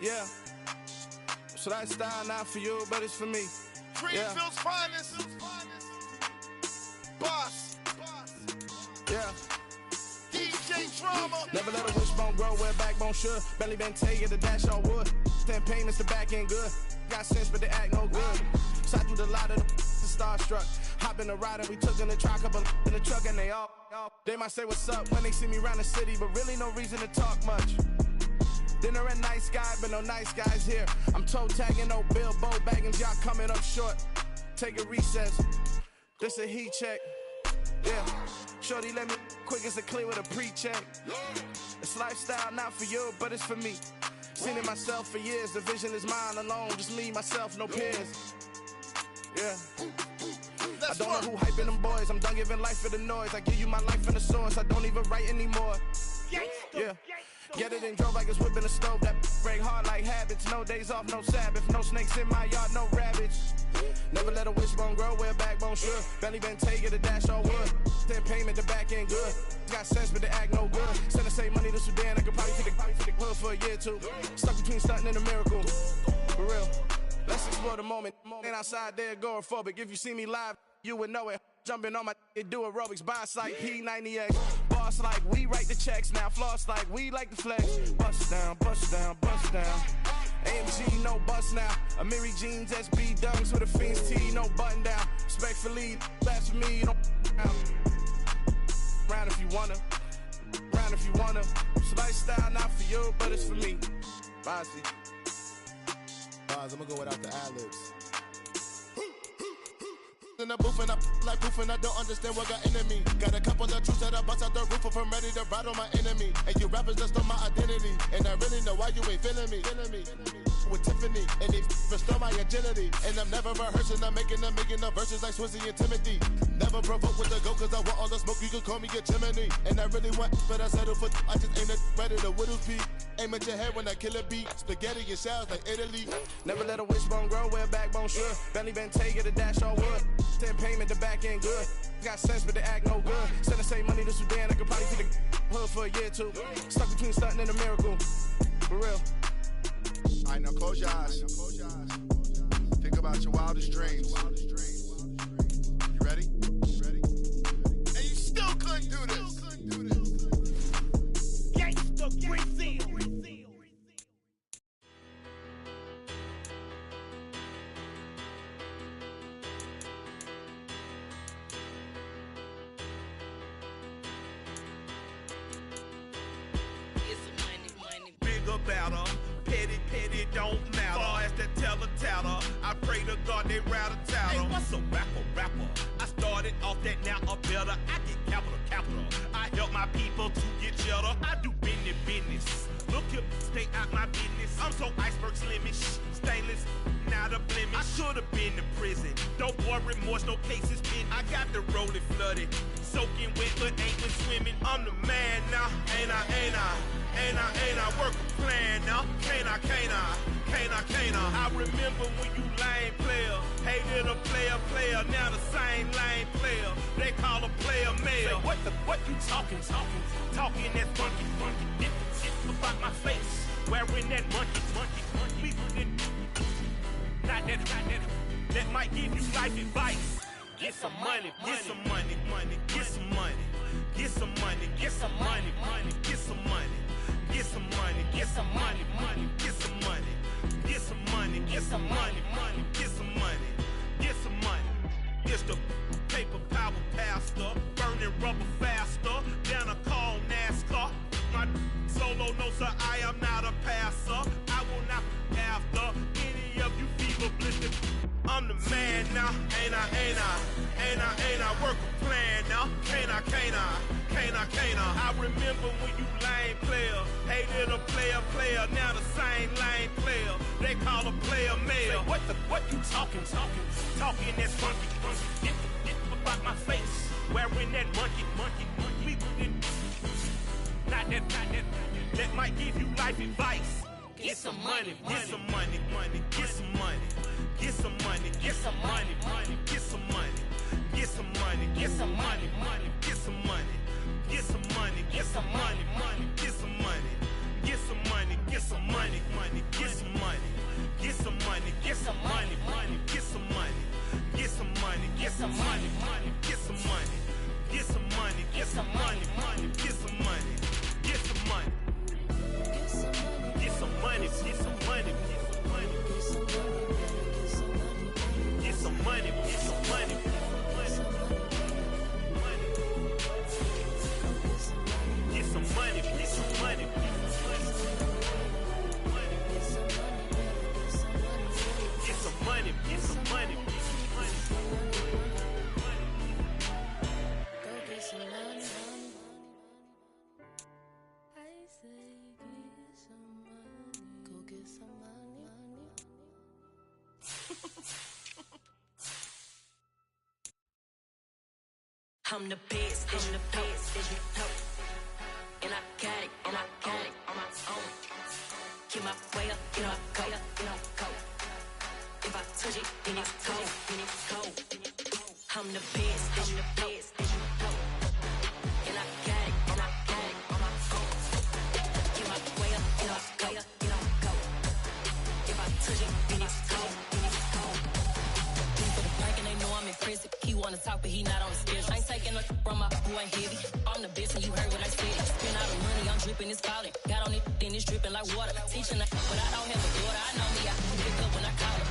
Yeah. So that style not for you, but it's for me. Greenfield's finest. Boss. Yeah. DJ Drama. Never let a wishbone grow where backbone should. Belly been taken the dash all wood. 10 payments, the back end good. Got sense, but they act no good. Side through the lot of the starstruck. Hop in the ride and we took in the truck, couple in the truck, and they might say what's up when they see me around the city, but really no reason to talk much. Dinner a nice guy, but no nice guys here. I'm toe tagging, no Bilbo Baggins, y'all coming up short. Take a recess. This a heat check. Yeah. Shorty let me quick as a clear with a pre-check. It's lifestyle not for you, but it's for me. Seen it myself for years. The vision is mine alone. Just me, myself, no peers. Yeah. I don't know who hyping them boys. I'm done giving life for the noise. I give you my life in the source. I don't even write anymore. Yeah. Get it and drove like it's whipping a stove. That break hard like habits. No days off, no Sabbath. No snakes in my yard, no rabbits. Never let a wishbone grow where backbone should. Belly been taken, the dash all wood. 10 payment, the back end good. Got sense, but they act no good. Send the same money to Sudan. I could probably take the hood for a year or two. Stuck between stunting and a miracle. For real. Let's explore the moment. Ain't outside there agoraphobic. If you see me live, you would know it. Jumping on my do aerobics, boss like P90X. Boss like we write the checks now. Floss like we like the flex. Bust down, bust down, bust down. AMG, no bust now. Amiri jeans, SB dunks with a Fiends T, no button down. Respectfully, that's for me, you don't round if you wanna. Round if you wanna. So lifestyle not for you, but it's for me. Bossy. Bars, I'm gonna go without the ad-libs. In the booth and I like proof and I don't understand what got into me. Got a couple of truths that I bust out the roof if I'm ready to ride on my enemy. And you rappers just on my identity, and I really know why you ain't feeling me. With Tiffany, and they restore my agility. And I'm never rehearsing, I'm making a million of verses like Swizzy and Timothy. Never provoke with the go, cause I want all the smoke, you can call me a chimney. And I really want, but I settle for, I just ain't ready to whittle peak. Aim at your head when I kill a beat. Spaghetti and shells like Italy. Never let a wishbone grow where backbone should. Belly been taken, the dash all wood. 10 payment, the back end good. Got sense, but they act no good. Send the same money to Sudan, I could probably take the hood for a year or two. Stuck between stunting and a miracle. For real. Alright, now close your eyes. Think about your wildest dreams. You ready? And you still couldn't do this. Gangsta Greenfield. Better, petty, don't matter. Far as that teller, I pray to God they rattle tattle. Hey, what's a rapper? I started off that, now I'm better. I get capital. I help my people to get cheddar. I do business. Look here, stay out my business. I'm so iceberg slimish, stainless, not a blemish. I should've been in prison. Don't worry, remorse, no cases pinned. I got the rolling flooded, soaking wet, but ain't been swimming. I'm the man now, ain't I work a plan now. Can't I? I remember when you lame player, hated a player, now the same lame player. They call a player mayor. Say, what you talking that funky. It's about my face, wearing that monkey. Not that might give you life advice. Get some money. It's the paper power pastor, burning rubber faster than a call NASCAR. My solo, no sir, I am not a passer. I will not after any of you fever blistered. I'm the man now, ain't I work a plan now. Can't I? I remember when you lame player, hated a player, now the same lame player. They call a player mayor. Say, what you talking that funky. Get about my face, wearing that monkey. Not that might give you life advice. Get some money. Get some money. I'm the best, as you know. And I got it, on my own. Keep my way up, get up, go. If I touch it, then it's cold. I'm the best, as you know. And I got it, on my own. Keep my way up, get up, go. If I touch it, then it's cold. For the prank and they know I'm in prison. He wanna talk, but he not on the schedule. I ain't taking no from my boo, ain't heavy. I'm the best, and you heard what I said. Spend all the money, I'm dripping, it's falling. Got on it, then it's dripping like water. Teaching, but I don't have a daughter. I know me, I can pick up when I call her.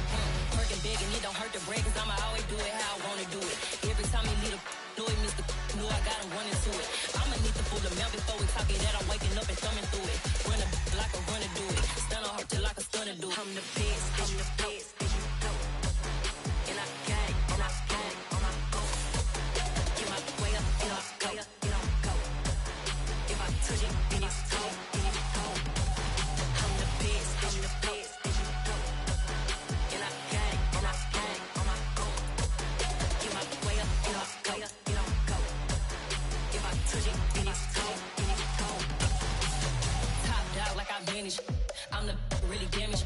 Working big, and it don't hurt to break, cause I'ma always do it how I wanna do it. Every time he lead a do it, Mr. Knew I got him running to it. I'ma need to pull the mail before we talk it that I'm waking up and thumbing through it. Run a like a runner do it. Stun on her till like a stunner do it. I'm the best, as you know. And I got it, on my own. Get my way up, get up, go. If I touch it, then it's cold. I'm the best, as you know. And I got it, on my own. Get my way up, get up, go. If I touch it, then it's cold. Top dog like I manage. I'm the really damaged.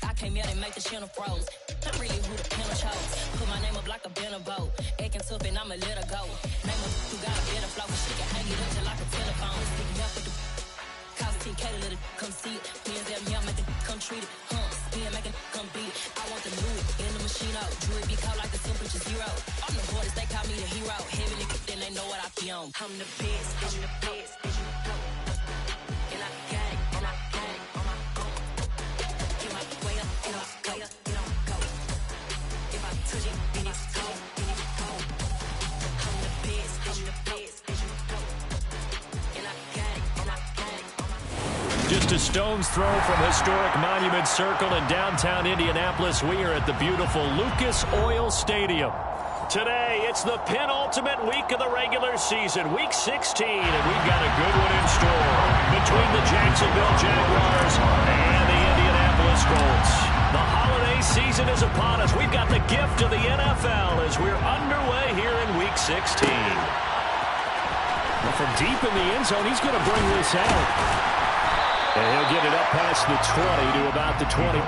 I came out and make the channel froze. I'm really who the panel chose. Put my name up like a banner boat. Acting tough and I'ma let her go. Name her who got a better flow. She can hang it up till like a telephone. Sticking up with the cost 10K to let it come see it. Hands down, yeah, make it come treat it. Spin, make it come beat it. I want the Louis in the machine out. Jewelry be caught like the temperature zero. I'm the hardest, they call me the hero. Heavy nigga, then they know what I be on. I'm the best, as you know. And I got it, on my own. Get my way up, get up, go. If I touch it, then it's cold. I'm the best, as you know. And I got it, on my own. Just a stone's throw from historic Monument Circle in downtown Indianapolis. We are at the beautiful Lucas Oil Stadium. Today, it's the penultimate week of the regular season, week 16, and we've got a good one in store between the Jacksonville Jaguars and the Indianapolis Colts. The holiday season is upon us. We've got the gift of the NFL as we're underway here in week 16. Well, from deep in the end zone, he's going to bring this out. And he'll get it up past the 20 to about the 20.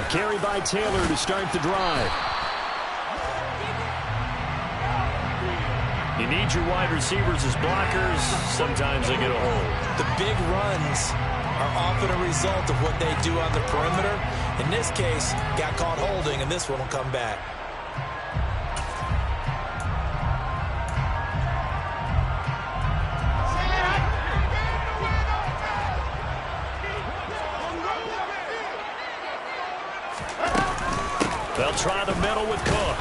Carry by Taylor to start the drive. You need your wide receivers as blockers. Sometimes they get a hold. The big runs are often a result of what they do on the perimeter. In this case, got caught holding, and this one will come back. They'll try the middle with Cook.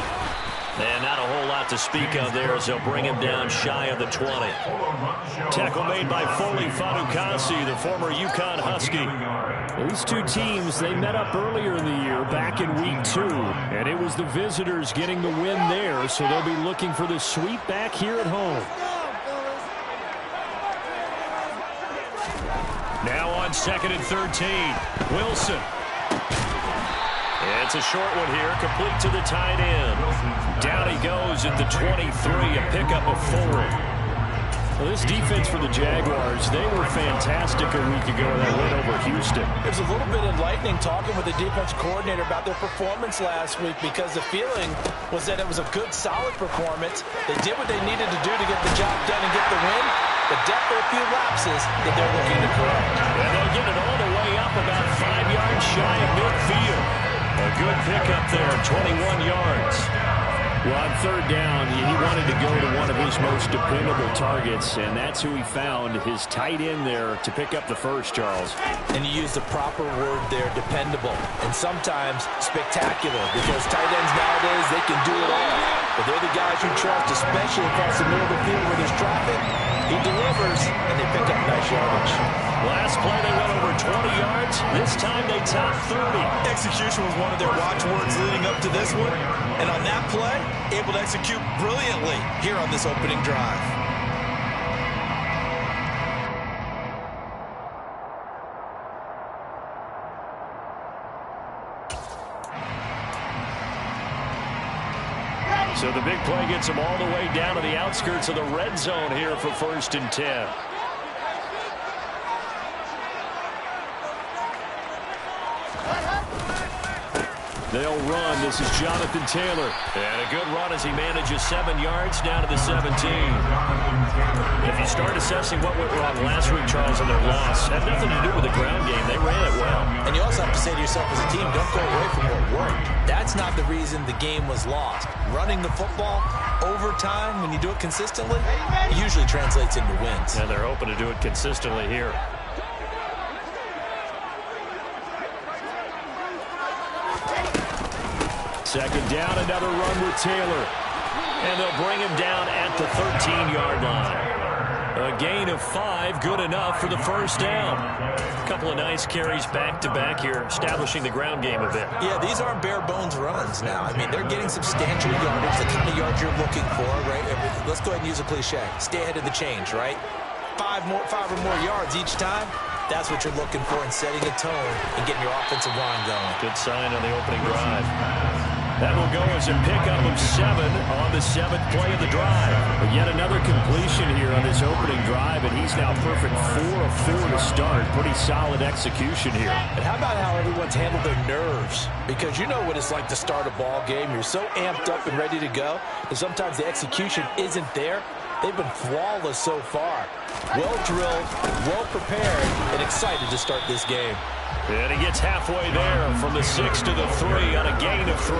And not a whole lot to speak of there as they'll bring him down shy of the 20. Tackle made by Foley Fadukasi, the former UConn Husky. These two teams, they met up earlier in the year, back in week 2. And it was the visitors getting the win there, so they'll be looking for the sweep back here at home. Now on 2nd and 13, Wilson. It's a short one here, complete to the tight end. Down he goes at the 23, a pickup of 4. Well, this defense for the Jaguars, they were fantastic a week ago in that win over Houston. It was a little bit enlightening talking with the defense coordinator about their performance last week because the feeling was that it was a good, solid performance. They did what they needed to do to get the job done and get the win, but definitely a few lapses that they're looking to correct. And they'll get it all the way up about 5 yards shy of midfield. A good pickup there, 21 yards. Well, on third down, he wanted to go to one of his most dependable targets, and that's who he found, his tight end there, to pick up the first, Charles. And you use the proper word there, dependable, and sometimes spectacular, because tight ends nowadays, they can do it all. But they're the guys you trust, especially across the middle of the field where there's traffic. He delivers, and they pick up nice yardage. Last play, they went over 20 yards. This time, they topped 30. Execution was one of their watchwords leading up to this one. And on that play, able to execute brilliantly here on this opening drive. So the big play gets them all the way down to the outskirts of the red zone here for 1st and 10. They'll run. This is Jonathan Taylor. And a good run as he manages 7 yards down to the 17. If you start assessing what went wrong last week, Charles, in their loss, had nothing to do with the ground game. They ran it well. And you also have to say to yourself as a team, don't go away from what worked. That's not the reason the game was lost. Running the football over time, when you do it consistently, it usually translates into wins. And they're hoping to do it consistently here. Second down, another run with Taylor. And they'll bring him down at the 13-yard line. A gain of 5, good enough for the first down. A couple of nice carries back-to-back here, establishing the ground game a bit. Yeah, these aren't bare-bones runs now. I mean, they're getting substantial yardage, the kind of yards you're looking for, right? Let's go ahead and use a cliche. Stay ahead of the change, right? 5 or more yards each time. That's what you're looking for in setting a tone and getting your offensive line going. Good sign on the opening drive. That will go as a pickup of 7 on the 7th play of the drive. But yet another completion here on this opening drive, and he's now perfect 4 of 4 to start. Pretty solid execution here. And how about how everyone's handled their nerves? Because you know what it's like to start a ball game. You're so amped up and ready to go, and sometimes the execution isn't there. They've been flawless so far. Well drilled, well prepared, and excited to start this game. And he gets halfway there from the 6 to the 3 on a gain of 3.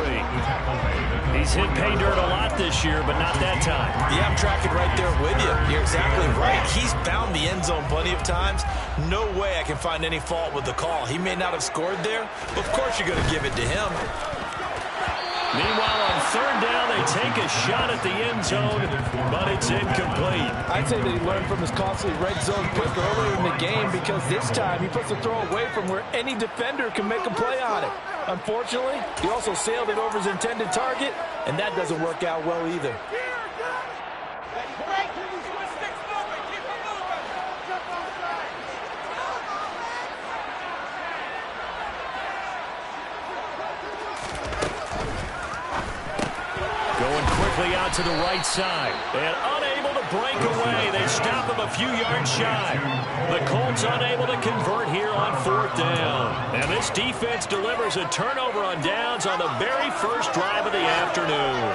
He's hit pay dirt a lot this year, but not that time. Yeah, I'm tracking right there with you. You're exactly right. He's found the end zone plenty of times. No way I can find any fault with the call. He may not have scored there, but of course you're going to give it to him. Meanwhile, on third down, they take a shot at the end zone, but it's incomplete. I'd say that he learned from his costly red zone pick earlier in the game because this time he puts the throw away from where any defender can make a play on it. Unfortunately, he also sailed it over his intended target, and that doesn't work out well either. Going quickly out to the right side. And unable to break away. They stop him a few yards shy. The Colts unable to convert here on 4th down. And this defense delivers a turnover on downs on the very first drive of the afternoon.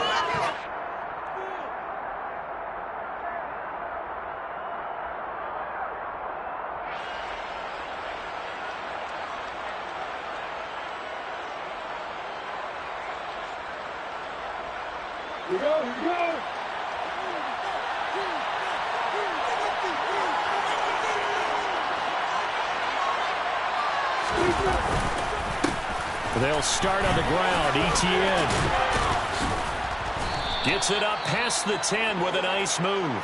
Here we go, here we go. They'll start on the ground. ETN gets it up past the 10 with a nice move.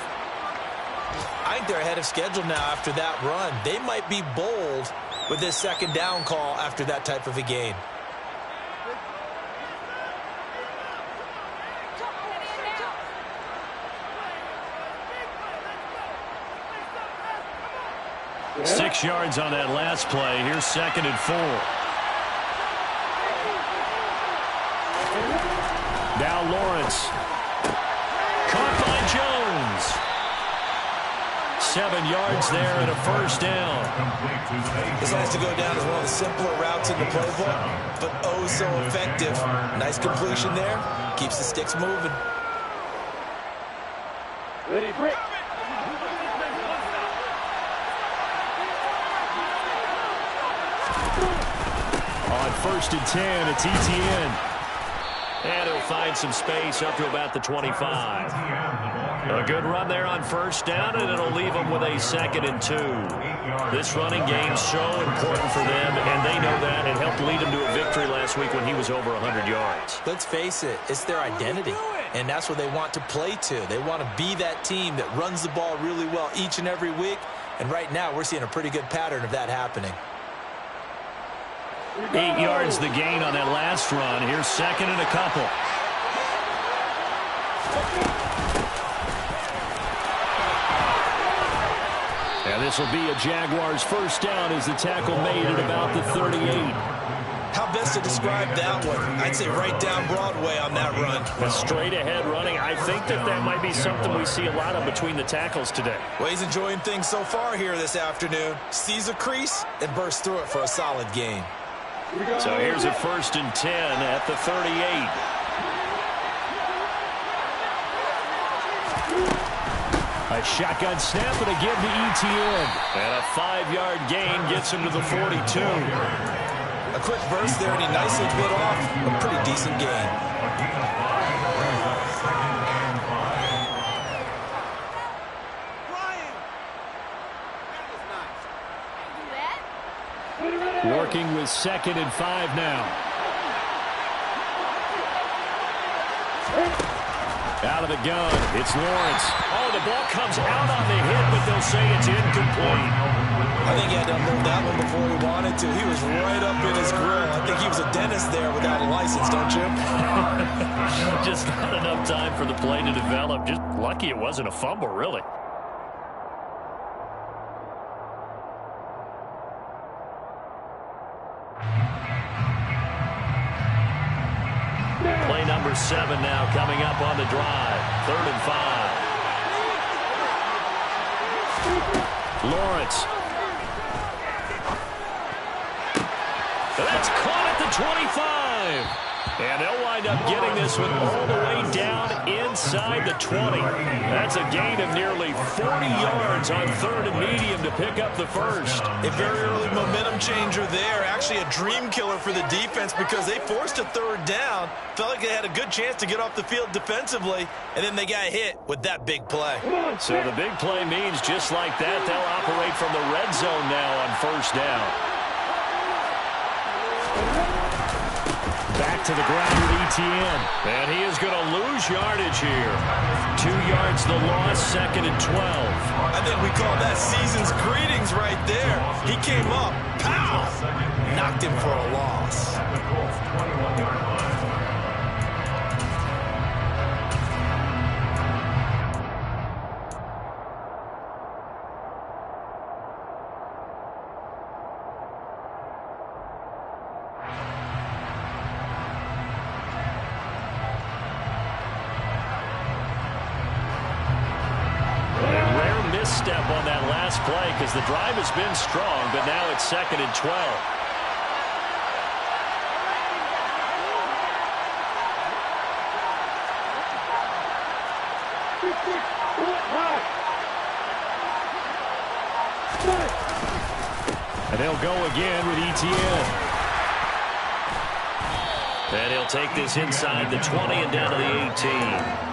I think they're ahead of schedule now after that run. They might be bold with this second down call after that type of a gain. Yeah. 6 yards on that last play. Here's 2nd and 4. Now Lawrence. Caught by Jones. 7 yards there and a first down. This has to go down as one of the simpler routes in the playbook, but oh so effective. Nice completion there. Keeps the sticks moving. Ready, break. On 1st and 10, it's Etienne. And he'll find some space up to about the 25. A good run there on 1st down, and it'll leave them with a 2nd and 2. This running game's so important for them, and they know that. It helped lead them to a victory last week when he was over 100 yards. Let's face it, it's their identity, and that's what they want to play to. They want to be that team that runs the ball really well each and every week, and right now we're seeing a pretty good pattern of that happening. 8 yards the gain on that last run. Here's 2nd and a couple. And this will be a Jaguars first down as the tackle made at about the 38. How best to describe that one? I'd say right down Broadway on that run. A straight ahead running. I think that might be something we see a lot of between the tackles today. Well, he's enjoying things so far here this afternoon. Sees a crease and bursts through it for a solid gain. So here's a 1st and 10 at the 38. A shotgun snap and a give to Etienne. And a 5-yard gain gets him to the 42. A quick burst there, and he nicely bit off a pretty decent gain. Working with 2nd and 5 now. Out of the gun, it's Lawrence. Oh, the ball comes out on the hit, but they'll say it's incomplete. I think he had to unload that one before he wanted to. He was right up in his grill. I think he was a dentist there without a license, don't you? Just not enough time for the play to develop. Just lucky it wasn't a fumble, really. Play number 7 now coming up on the drive. 3rd and 5. Lawrence. That's caught at the 25. And they'll wind up getting this one all the way down inside the 20. That's a gain of nearly 40 yards on 3rd and medium to pick up the first. A very early momentum changer there. Actually a dream killer for the defense because they forced a 3rd down. Felt like they had a good chance to get off the field defensively, and then they got hit with that big play. So the big play means just like that, they'll operate from the red zone now on 1st down. Back to the ground with Etienne. And he is going to lose yardage here. 2 yards the loss, 2nd and 12. I think we call that season's greetings right there. He came up, pow! Knocked him for a loss. Step on that last play because the drive has been strong, but now it's 2nd and 12. And they'll go again with Etienne. And he'll take this inside the 20 and down to the 18.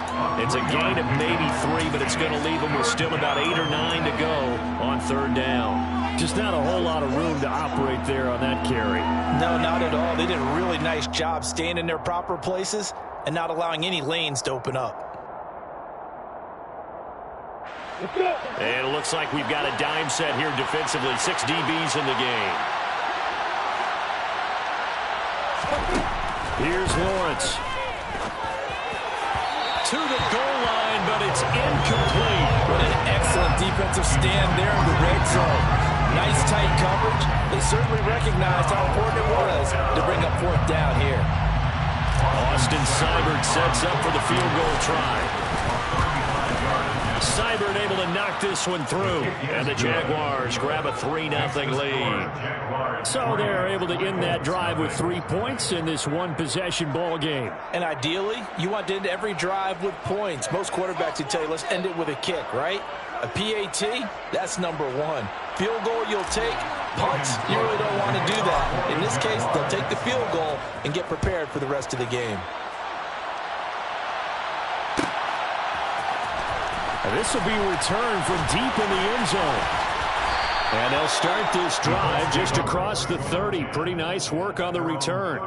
It's a gain of maybe 3, but it's going to leave them with still about 8 or 9 to go on 3rd down. Just not a whole lot of room to operate there on that carry. No, not at all. They did a really nice job staying in their proper places and not allowing any lanes to open up. And it looks like we've got a dime set here defensively. 6 DBs in the game. Here's Lawrence. To the goal line, but it's incomplete. What an excellent defensive stand there in the red zone. Nice tight coverage. They certainly recognized how important it was to bring up 4th down here. Austin Seibert sets up for the field goal try. Seibert able to knock this one through. And the Jaguars grab a 3-0 lead. So they're able to end that drive with 3 points in this one-possession ball game. And ideally, you want to end every drive with points. Most quarterbacks would tell you, let's end it with a kick, right? A PAT, that's number one. Field goal you'll take. Punts, you really don't want to do that. In this case, they'll take the field goal and get prepared for the rest of the game. And this will be returned from deep in the end zone. And they'll start this drive just across the 30. Pretty nice work on the return.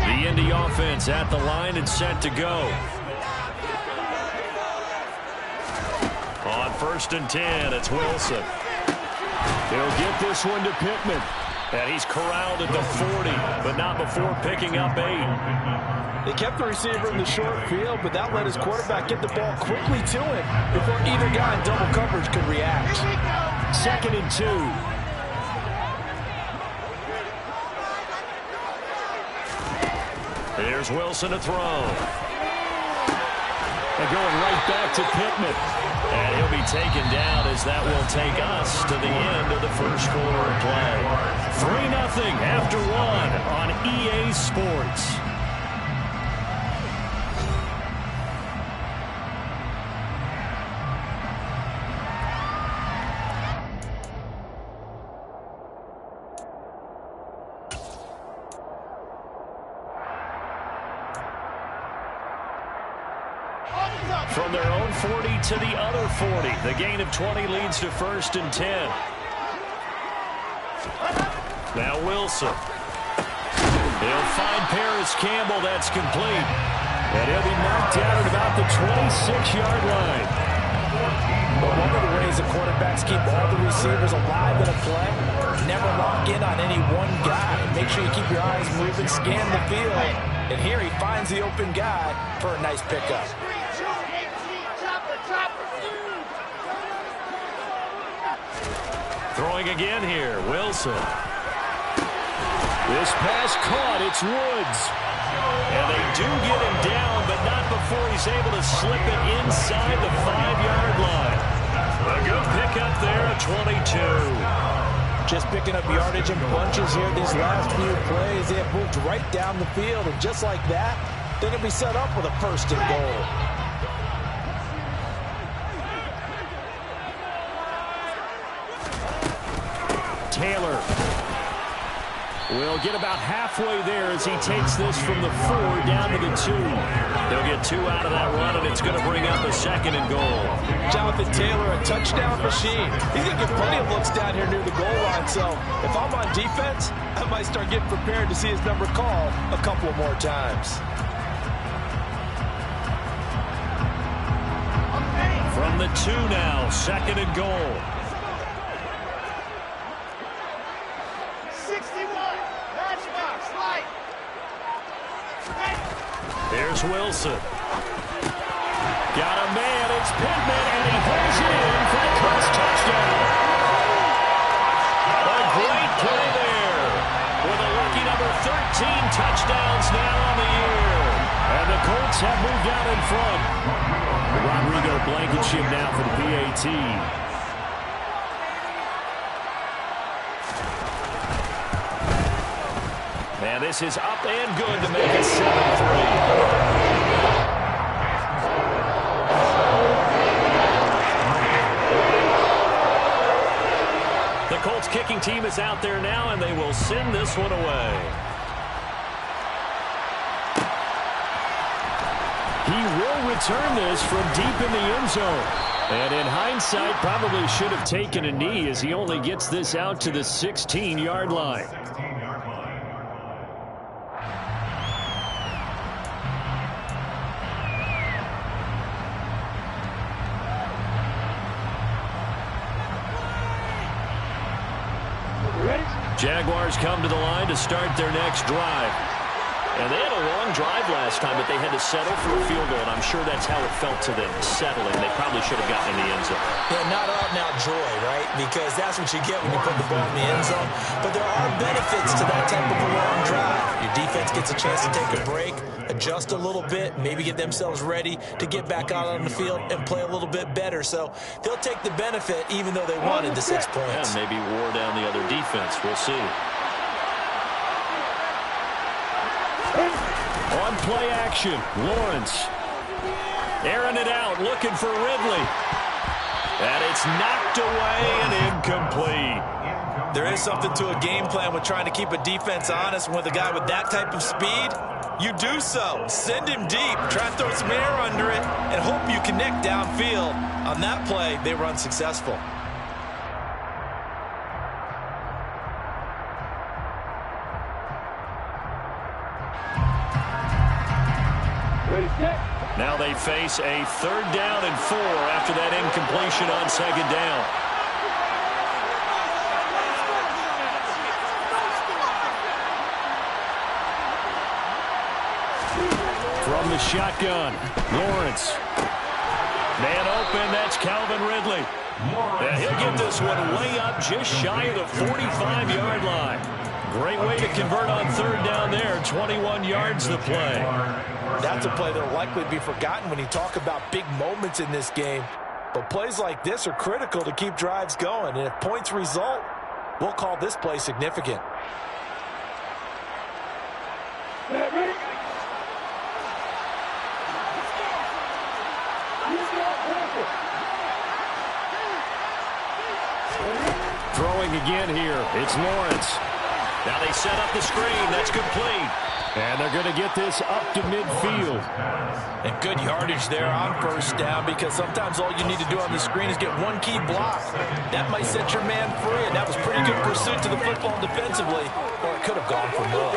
The Indy offense at the line and set to go. On 1st and 10, it's Wilson. He'll get this one to Pittman. And he's corralled at the 40, but not before picking up 8. They kept the receiver in the short field, but that let his quarterback get the ball quickly to him before either guy in double coverage could react. 2nd and 2. Here's Wilson to throw. And going right back to Pittman. And he'll be taken down as that will take us to the end of the first quarter of play. 3-0 after 1 on EA Sports. From their own 40 to the other 40. The gain of 20 leads to 1st and 10. Now Wilson. He'll find Paris Campbell. That's complete. And he'll be knocked down at about the 26-yard line. But one of the ways the quarterbacks keep all the receivers alive in a play, never lock in on any one guy. Make sure you keep your eyes moving, scan the field. And here he finds the open guy for a nice pickup. Throwing again here, Wilson. This pass caught, it's Woods. And they do get him down, but not before he's able to slip it inside the 5-yard line. A good pickup there at 22. Just picking up yardage in bunches here these last few plays. They have moved right down the field, and just like that, they're going to be set up with a 1st and goal. Taylor will get about halfway there as he takes this from the 4 down to the 2. They'll get 2 out of that run, and it's going to bring up a 2nd and goal. Jonathan Taylor, a touchdown machine. He's going to get plenty of looks down here near the goal line, so if I'm on defense, I might start getting prepared to see his number called a couple more times. From the 2 now, 2nd and goal. Here's Wilson. Got a man, it's Pittman, and he pulls it in for the Colts touchdown. A great play there. With a lucky number 13 touchdowns now on the year. And the Colts have moved out in front. Rodrigo Blankenship now for the PAT. And this is up and good to make it 7-3. The Colts kicking team is out there now, and they will send this one away. He will return this from deep in the end zone. And in hindsight, probably should have taken a knee as he only gets this out to the 16-yard line. Jaguars come to the line to start their next drive. And they had a long drive last time, but they had to settle for a field goal, and I'm sure that's how it felt to them, settling. They probably should have gotten in the end zone. Yeah, not out-and-out joy, right? Because that's what you get when you put the ball in the end zone. But there are benefits to that type of a long drive. Your defense gets a chance to take a break, adjust a little bit, maybe get themselves ready to get back out on the field and play a little bit better. So they'll take the benefit even though they wanted the 6 points. Yeah, maybe wore down the other defense. We'll see. On play action, Lawrence. Airing it out, looking for Ridley. And it's knocked away and incomplete. There is something to a game plan with trying to keep a defense honest. With a guy with that type of speed, you do so. Send him deep. Try and throw some air under it and hope you connect downfield. On that play, they were unsuccessful. Now they face a 3rd down and 4 after that incompletion on 2nd down. From the shotgun, Lawrence. Man open, that's Calvin Ridley. And he'll get this one way up just shy of the 45-yard line. Great way to convert on 3rd down there. 21 yards the play. That's a play that will likely be forgotten when you talk about big moments in this game. But plays like this are critical to keep drives going. And if points result, we'll call this play significant. Throwing again here. It's Lawrence. Now they set up the screen. That's complete. And they're going to get this up to midfield. And good yardage there on 1st down, because sometimes all you need to do on the screen is get one key block. That might set your man free, and that was pretty good pursuit to the football defensively, or it could have gone for more.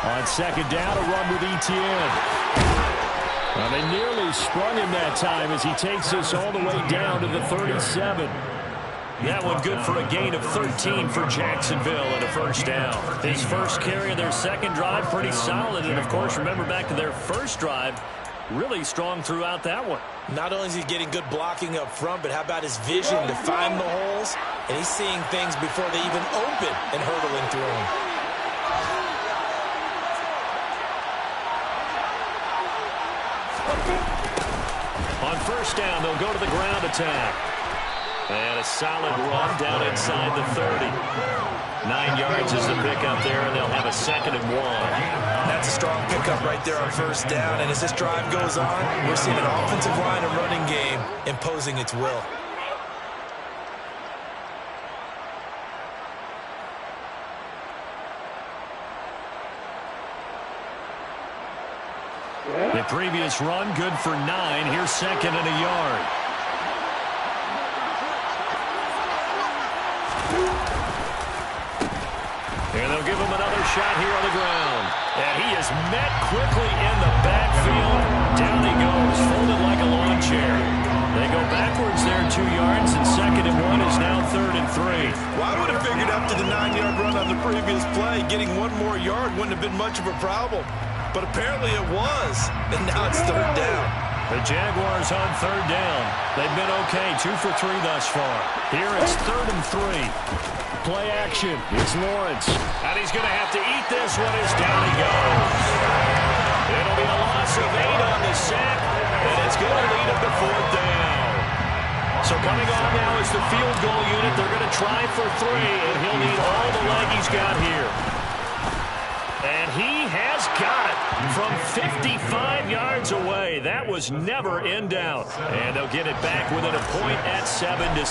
On 2nd down, a run with Etienne. Well, they nearly sprung him that time as he takes this all the way down to the 37. That one good for a gain of 13 for Jacksonville and a 1st down. His first carry of their 2nd drive, pretty solid. And, of course, remember back to their 1st drive, really strong throughout that one. Not only is he getting good blocking up front, but how about his vision to find the holes? And he's seeing things before they even open and hurdling through them. On 1st down, they'll go to the ground attack. And a solid run down inside the 30. 9 yards is the pickup there, and they'll have a 2nd and 1. That's a strong pickup right there on 1st down. And as this drive goes on, we're seeing an offensive line and running game imposing its will. The previous run, good for 9. Here's 2nd and a yard. And they'll give him another shot here on the ground. And he is met quickly in the backfield. Down he goes, folded like a lawn chair. They go backwards there 2 yards, and 2nd and 1 is now 3rd and 3. Well, I would have figured after the 9-yard run on the previous play, getting 1 more yard wouldn't have been much of a problem. But apparently it was, and now it's 3rd down. The Jaguars on 3rd down. They've been okay, 2 for 3 thus far. Here it's 3rd and 3. Play action. It's Lawrence. And he's going to have to eat this one as down he goes. It'll be a loss of 8 on the sack, and it's going to lead him to 4th down. So coming on now is the field goal unit. They're going to try for 3, and he'll need all the leg he's got here. And he has got it from 55 yards away. That was never in doubt. And they'll get it back within a point at 7-6.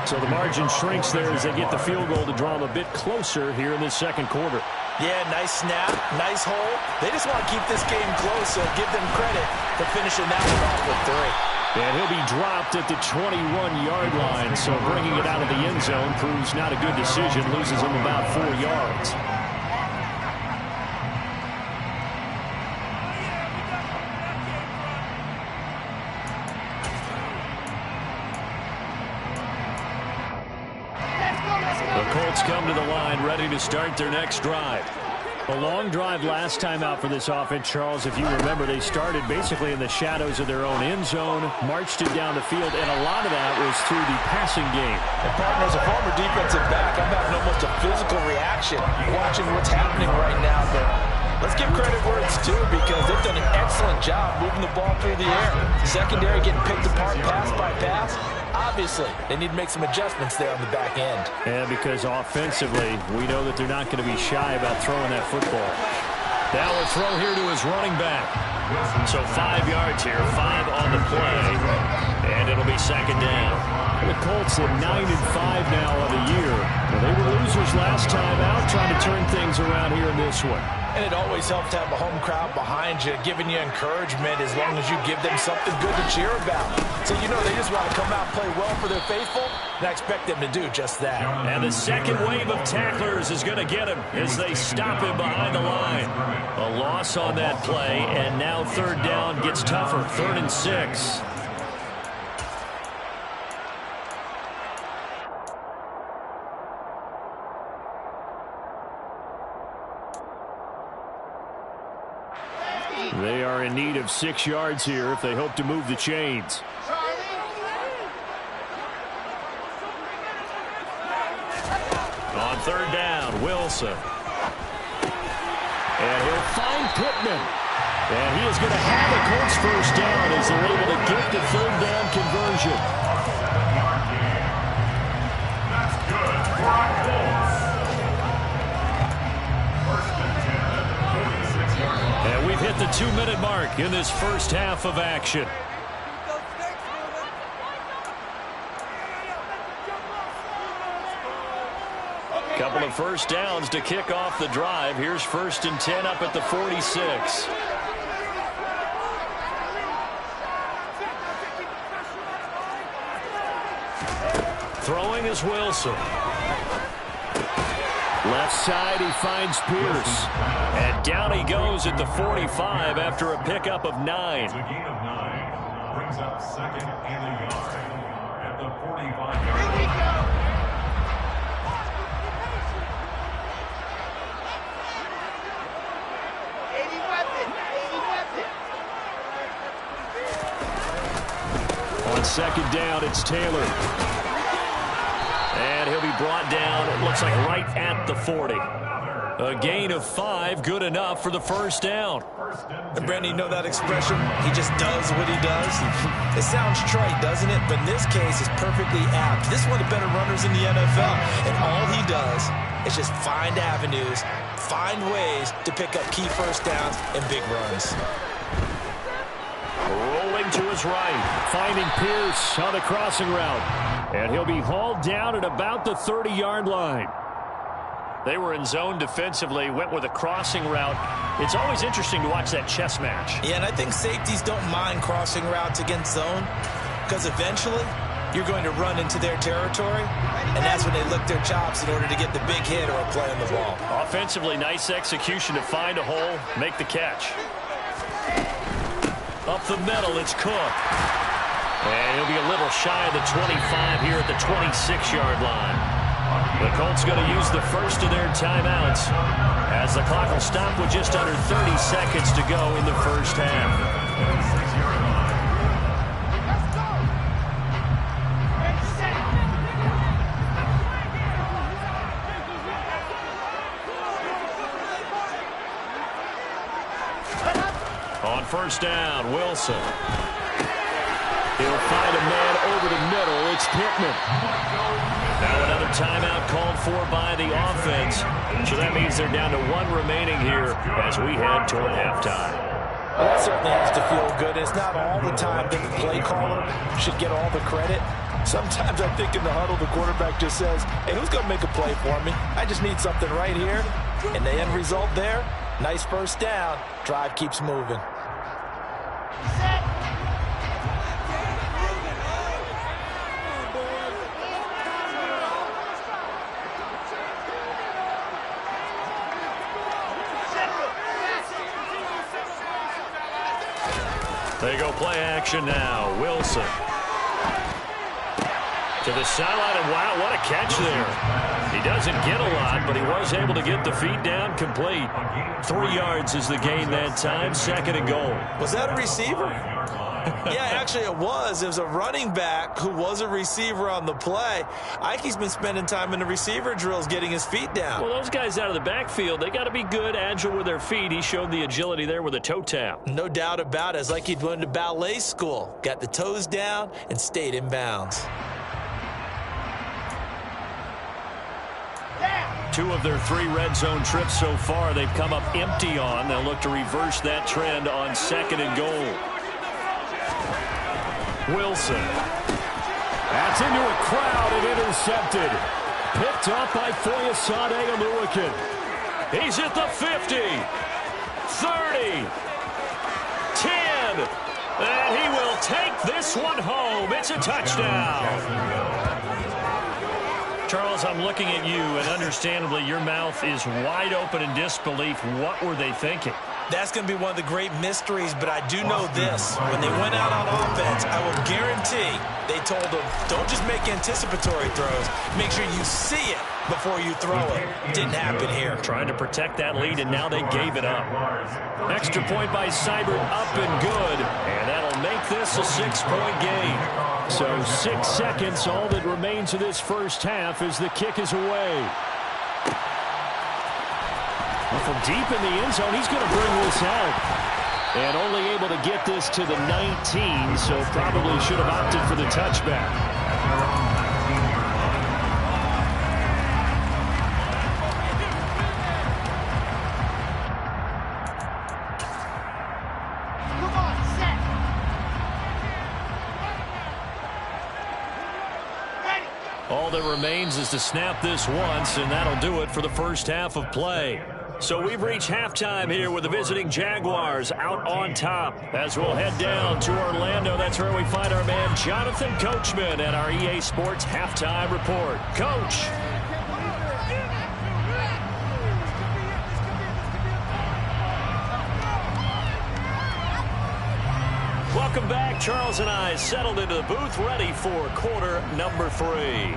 So the margin shrinks there as they get the field goal to draw them a bit closer here in the 2nd quarter. Yeah, nice snap, nice hole. They just want to keep this game close, so give them credit for finishing that one off with 3. And he'll be dropped at the 21-yard line. So bringing it out of the end zone proves not a good decision. Loses him about 4 yards. come to the line, ready to start their next drive. A long drive last time out for this offense, Charles. If you remember, they started basically in the shadows of their own end zone, marched it down the field, and a lot of that was through the passing game. And partner, as a former defensive back, I'm having almost a physical reaction watching what's happening right now. But let's give credit where it's due, because they've done an excellent job moving the ball through the air. Secondary getting picked apart pass by pass. Obviously, they need to make some adjustments there on the back end. Yeah, because offensively, we know that they're not going to be shy about throwing that football. Now a throw here to his running back. So 5 yards here, 5 on the play, and it'll be second down. The Colts at 9-5 now on the year. Well, they were losers last time out, trying to turn things around here in this one. And it always helps to have a home crowd behind you, giving you encouragement as long as you give them something good to cheer about. So you know they just want to come out and play well for their faithful, and I expect them to do just that. And the second wave of tacklers is going to get him as they stop him behind the line. A loss on that play, and now third down gets tougher, 3rd and 6. They are in need of 6 yards here if they hope to move the chains. On third down, Wilson. And he'll find Pittman. And he is going to have a Colts first down as they're able to get the third down conversion. That's good. And we've hit the 2-minute mark in this first half of action. Couple of first downs to kick off the drive. Here's 1st and 10 up at the 46. Throwing is Wilson. Left side, he finds Pierce. And down he goes at the 45 after a pickup of 9. It's a gain of 9. Brings up 2nd and a yard at the 45-yard line. On second down, it's Taylor. And he'll be brought down, it looks like right at the 40. A gain of 5, good enough for the first down. And Brandon, you know that expression? He just does what he does. It sounds trite, doesn't it? But in this case, it's perfectly apt. This is one of the better runners in the NFL. And all he does is just find avenues, find ways to pick up key first downs and big runs. Rolling to his right, finding Pierce on the crossing route. And he'll be hauled down at about the 30-yard line. They were in zone defensively, went with a crossing route. It's always interesting to watch that chess match. Yeah, and I think safeties don't mind crossing routes against zone, because eventually you're going to run into their territory, and that's when they lick their chops in order to get the big hit or a play on the ball. Offensively, nice execution to find a hole, make the catch. Up the middle, it's Cook. And he'll be a little shy of the 25 here at the 26-yard line. The Colts going to use the first of their timeouts as the clock will stop with just under 30 seconds to go in the first half. On first down, Wilson. He'll find a man over the middle. It's Pittman. Now another timeout called for by the offense. So that means they're down to 1 remaining here as we head toward halftime. Well, that certainly has to feel good. It's not all the time that the play caller should get all the credit. Sometimes I think in the huddle, the quarterback just says, hey, who's going to make a play for me? I just need something right here. And the end result there, nice first down. Drive keeps moving. They go play action now. Wilson. To the sideline, and wow, what a catch there. He doesn't get a lot, but he was able to get the feet down complete. 3 yards is the gain that time, 2nd and goal. Was that a receiver? Yeah, actually it was. It was a running back who was a receiver on the play. Ike's been spending time in the receiver drills getting his feet down. Well, those guys out of the backfield, they got to be good, agile with their feet. He showed the agility there with a toe tap. No doubt about it. It's like he'd went to ballet school. Got the toes down and stayed in bounds. 2 of their 3 red zone trips so far, they've come up empty on. They'll look to reverse that trend on 2nd and goal. Wilson. That's into a crowd and intercepted. Picked up by Foyesade Oluwakin. He's at the 50, 30, 10, and he will take this one home. It's a touchdown. Charles, I'm looking at you, and understandably, your mouth is wide open in disbelief. What were they thinking? That's going to be one of the great mysteries, but I do know this. When they went out on offense, I will guarantee they told them, don't just make anticipatory throws. Make sure you see it before you throw it. Didn't happen here. Trying to protect that lead, and now they gave it up. Extra point by Seibert, up and good, and that'll make this a 6-point game. So 6 seconds, all that remains of this first half as the kick is away. Well, from deep in the end zone, he's going to bring this out. And only able to get this to the 19, so probably should have opted for the touchback. All that remains is to snap this once, and that'll do it for the first half of play. So we've reached halftime here with the visiting Jaguars out on top. As we'll head down to Orlando, that's where we find our man Jonathan Coachman at our EA Sports Halftime Report. Coach. Welcome back. Charles and I settled into the booth, ready for quarter number 3.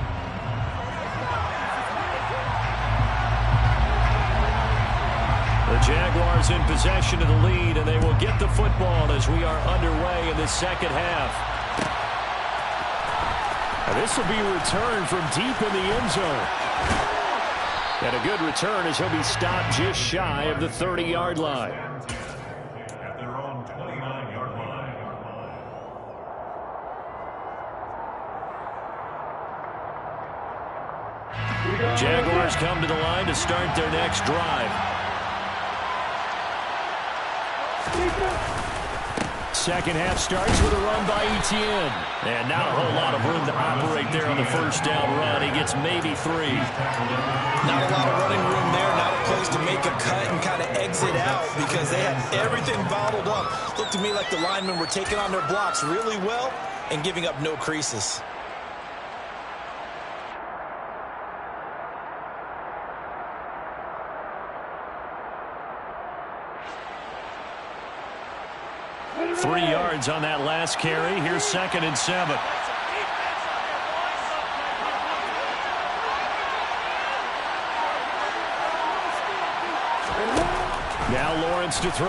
The Jaguars in possession of the lead, and they will get the football as we are underway in the second half. And this will be a return from deep in the end zone. And a good return as he'll be stopped just shy of the 30-yard line. At their own 29-yard line. Jaguars come to the line to start their next drive. Second half starts with a run by Etienne. And not a whole lot of room to operate there on the first down run. He gets maybe 3. Not a lot of running room there. Not a place to make a cut and kind of exit out because they had everything bottled up. Looked to me like the linemen were taking on their blocks really well and giving up no creases. Three yards on that last carry. Here's 2nd and 7. Now Lawrence to throw.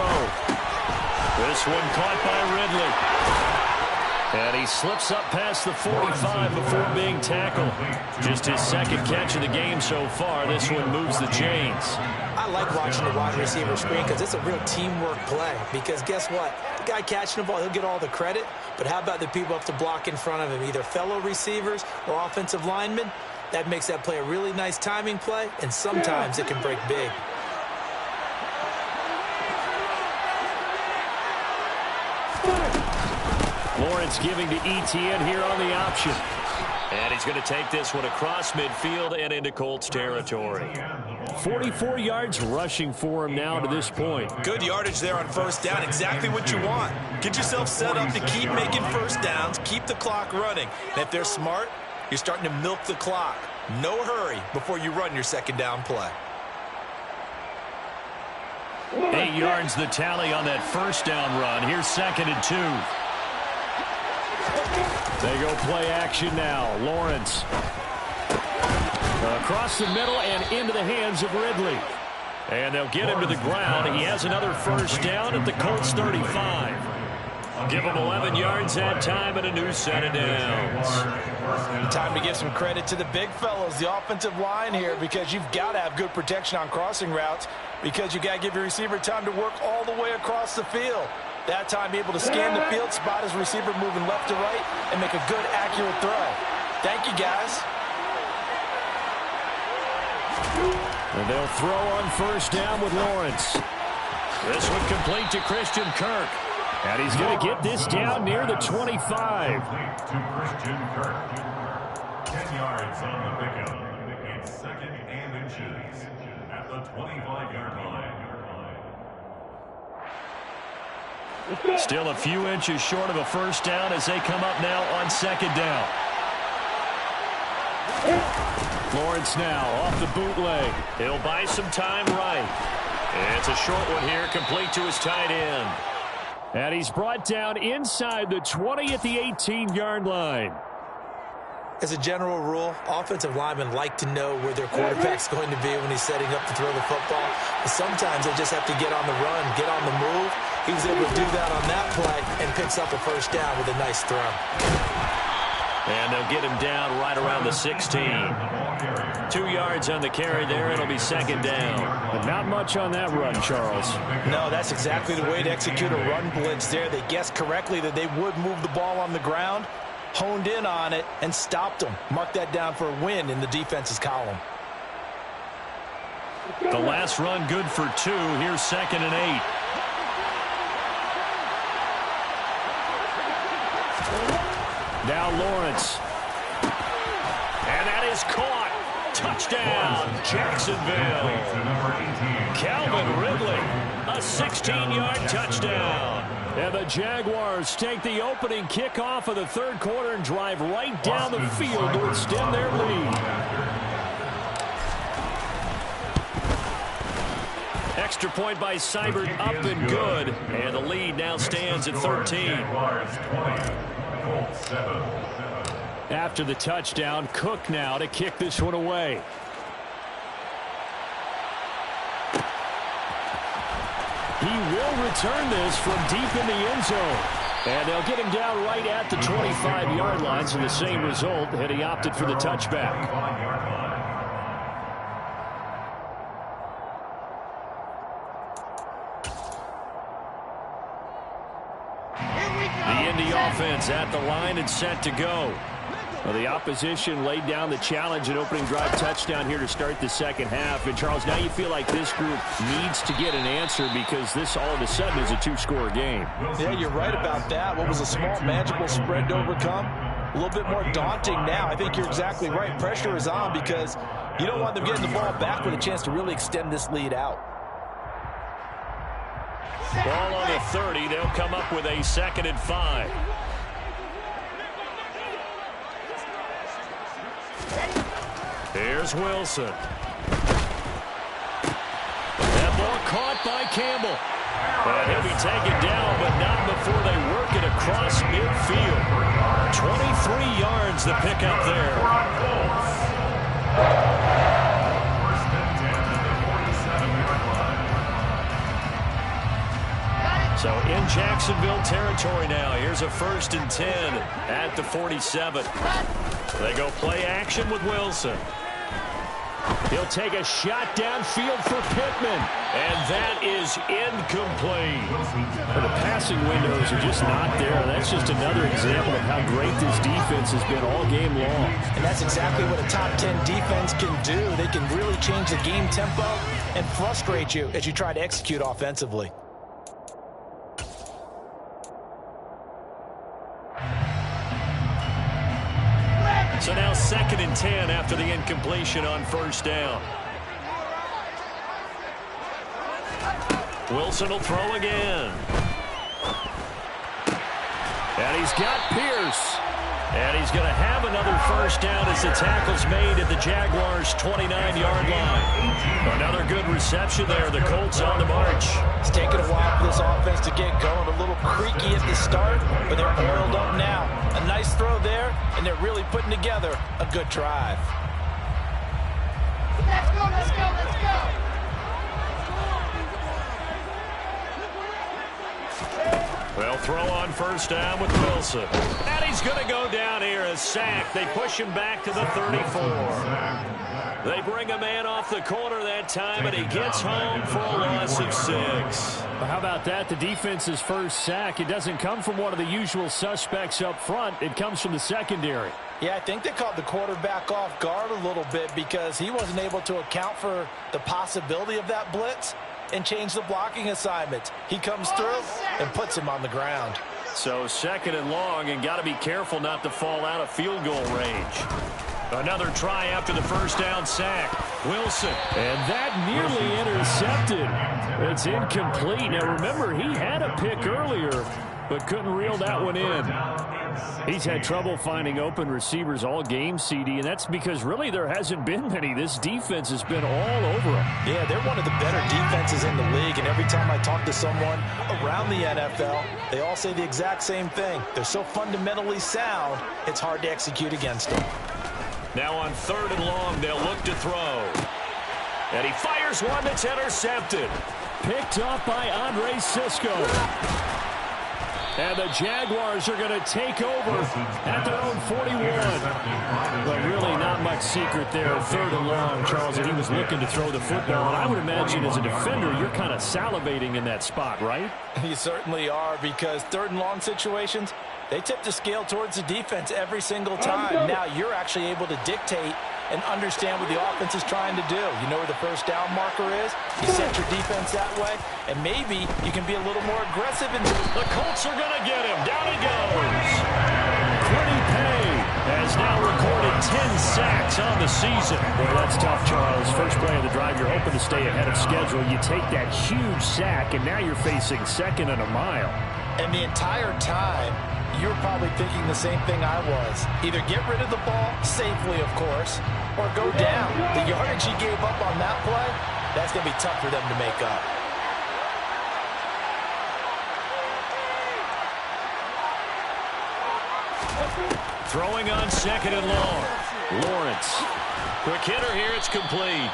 This one caught by Ridley. And he slips up past the 45 before being tackled. Just his 2nd catch of the game so far. This one moves the chains. I like watching the wide receiver screen because it's a real teamwork play. Because guess what? The guy catching the ball, he'll get all the credit. But how about the people up to block in front of him, either fellow receivers or offensive linemen? That makes that play a really nice timing play, and sometimes it can break big. Lawrence giving to Etienne here on the option. And he's going to take this one across midfield and into Colts territory. 44 yards rushing for him now to this point. Good yardage there on first down. Exactly what you want. Get yourself set up to keep making first downs, keep the clock running. And if they're smart, you're starting to milk the clock. No hurry before you run your second down play. 8 yards the tally on that first down run. Here's 2nd and 2. They go play action now. Lawrence. Across the middle and into the hands of Ridley. And they'll get him to the ground. He has another first down at the Colts 35. Give him 11 yards that time and a new set of downs. Time to give some credit to the big fellows, the offensive line here, because you've got to have good protection on crossing routes, because you've got to give your receiver time to work all the way across the field. That time be able to scan the field, spot his receiver moving left to right, and make a good, accurate throw. Thank you, guys. And they'll throw on first down with Lawrence. This one complete to Christian Kirk. And he's going to get this down near the 25. To Christian Kirk. 10 yards on the pickup. It's second and inches at the 25-yard line. Still a few inches short of a first down as they come up now on second down. Lawrence now off the bootleg. He'll buy some time right. It's a short one here, complete to his tight end. And he's brought down inside the 20 at the 18-yard line. As a general rule, offensive linemen like to know where their quarterback's going to be when he's setting up to throw the football. But sometimes they just have to get on the run, get on the move. He was able to do that on that play and picks up a first down with a nice throw. And they'll get him down right around the 16. 2 yards on the carry there. It'll be second down. But not much on that run, Charles. No, that's exactly the way to execute a run blitz there. They guessed correctly that they would move the ball on the ground, honed in on it, and stopped them. Mark that down for a win in the defense's column. The last run good for 2. Here's second and 8. Now Lawrence. And that is caught. Touchdown, Jacksonville. Calvin Ridley, a 16-yard touchdown. And the Jaguars take the opening kickoff of the third quarter and drive right down the field to extend their lead. Extra point by Seibert up and good. And the lead now stands at 13. After the touchdown, Cook now to kick this one away. He will return this from deep in the end zone. And they'll get him down right at the 25-yard line, so the same result, and he opted for the touchback. The Indy offense at the line and set to go. Well, the opposition laid down the challenge and opening drive touchdown here to start the second half. And, Charles, now you feel like this group needs to get an answer because this all of a sudden is a two-score game. Yeah, you're right about that. What was a small, manageable spread to overcome? A little bit more daunting now. I think you're exactly right. Pressure is on because you don't want them getting the ball back with a chance to really extend this lead out. Ball on the 30. They'll come up with a 2nd and 5. Here's Wilson. That ball caught by Campbell. And he'll be taken down, but not before they work it across midfield. 23 yards the pickup there. So in Jacksonville territory now. Here's a 1st and 10 at the 47. They go play action with Wilson. He'll take a shot downfield for Pittman. And that is incomplete. The passing windows are just not there. That's just another example of how great this defense has been all game long. And that's exactly what a top 10 defense can do. They can really change the game tempo and frustrate you as you try to execute offensively. So now 2nd and 10 after the incompletion on first down. Wilson will throw again. And he's got Pierce. And he's going to have another first down as the tackle's made at the Jaguars' 29-yard line. Another good reception there. The Colts on the march. It's taken a while for this offense to get going. A little creaky at the start, but they're oiled up now. A nice throw there, and they're really putting together a good drive. Let's go, let's go, let's go. Well, throw on first down with Wilson. And he's going to go down here, a sack. They push him back to the 34. They bring a man off the corner that time, and he gets home for a loss of 6. Well, how about that? The defense's first sack. It doesn't come from one of the usual suspects up front. It comes from the secondary. Yeah, I think they caught the quarterback off guard a little bit because he wasn't able to account for the possibility of that blitz and change the blocking assignment. He comes through and puts him on the ground. So 2nd and long, and got to be careful not to fall out of field goal range. Another try after the first down sack. Wilson. And that nearly intercepted. It's incomplete. Now, remember, he had a pick earlier, but couldn't reel that one in. He's had trouble finding open receivers all game, CD, and that's because really there hasn't been many. This defense has been all over him. Yeah, they're one of the better defenses in the league, and every time I talk to someone around the NFL, they all say the exact same thing. They're so fundamentally sound, it's hard to execute against them. Now on 3rd and long, they'll look to throw. And he fires one that's intercepted. Picked off by Andre Cisco. And the Jaguars are going to take over at their own 41. But really not much secret there. 3rd and long, Charles, and he was looking to throw the football. And I would imagine as a defender, you're kind of salivating in that spot, right? You certainly are, because 3rd and long situations, they tip the scale towards the defense every single time. Now you're actually able to dictate and understand what the offense is trying to do. You know where the first down marker is. You set your defense that way, and maybe you can be a little more aggressive. And the Colts are going to get him. Down he goes. Quiddy Pay has now recorded 10 sacks on the season. Well, that's tough, Charles. First play of the drive, you're hoping to stay ahead of schedule. You take that huge sack, and now you're facing 2nd and a mile. And the entire time, you're probably thinking the same thing I was. Either get rid of the ball, safely of course, or go down. The yardage he gave up on that play, that's going to be tough for them to make up. Throwing on 2nd and long. Lawrence. Quick hitter here, it's complete.